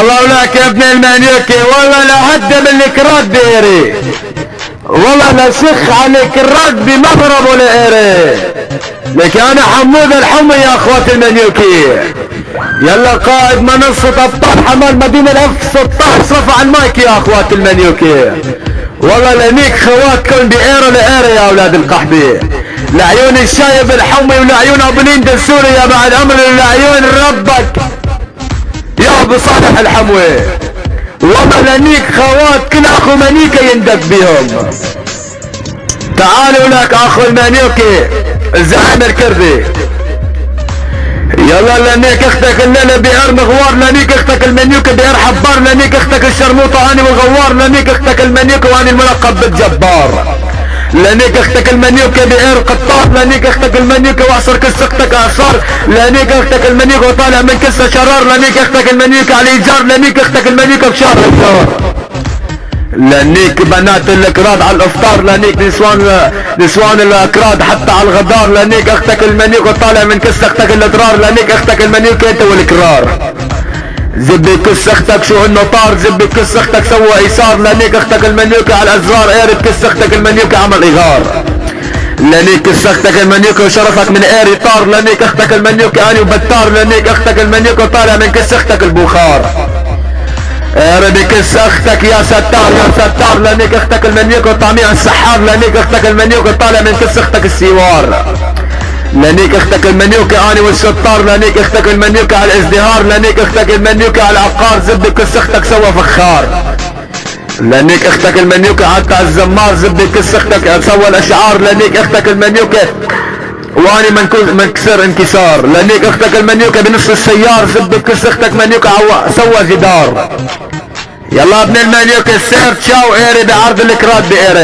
الله ولك يا ابن المانيوكي، والله لا هدم الكراد بإيري، والله لا شخ عليك الرد بمضرب ولا إيري، لك انا حمود الحمي يا اخوات المانيوكي. يلا قائد منصة ابطال حمال مدينة الاف 16 رفع المايك يا اخوات المانيوكي. والله لانيك خواتكم بإيرة لإيرة يا اولاد القحبي، لعيون الشايب الحمي ولعيون ابو ليندا سوريا بعد امر لعيون ربك يا ابو صالح الحموي. والله لانيك خوات كل اخو مانيكا يندق بهم. تعالوا لك اخو المانيوكي الزعيم الكردي. يلا لانيك اختك الليله بئر مغوار، لانيك اختك المانيوكي بئر حبار، لانيك اختك الشرموطه اني والغوار، لانيك اختك المانيوكي واني الملقب بالجبار، لانيك اختك المانيوكي بئر قطار، لانيك اختك المانيوكي واعصر كس اختك اعصار، لانيك اختك المانيوكي وطالع من كسه شرار، لانيك اختك المانيوكي على الايجار، لانيك اختك المانيوكي بشهر الجار، لانيك بنات الاكراد على الافطار، لانيك نسوان الاكراد حتى على الغدار، لانيك اختك المانيوكي طالع من كس اختك الاضرار، لانيك اختك المانيوكي انت والاكرار. زبي كس اختك شو انه طار، زبي كس اختك سوى ايسار، لانيك اختك المانيوكي على الازرار، قارب كس اختك المانيوكي عمل اغار، لانيك كس اختك المانيوكي وشرفك من قاري طار، لانيك اختك المانيوكي اني وبتار، لانيك اختك المانيوكي طالع من كس اختك البخار، قارب كس اختك يا ستار يا ستار، لانيك اختك المانيوكي طعميع السحار، لانيك اختك المانيوكي طالع من كس اختك السيوار، لانيك اختك المانيوكي اني والشطار، لانيك اختك المانيوكي على الازدهار، لانيك اختك المانيوكي على العقار، زبي كس اختك سوى فخار، لانيك اختك المانيوكي حتى على الزمار، زبي كس اختك سوى الاشعار، لانيك اختك المانيوكي واني منكسر انكسار، لانيك اختك المانيوكي بنص السيار، زبي كس اختك مانيوكي سوى جدار. يلا ابن المانيوكي السير تشاو ايري بعرض الكراد بايري.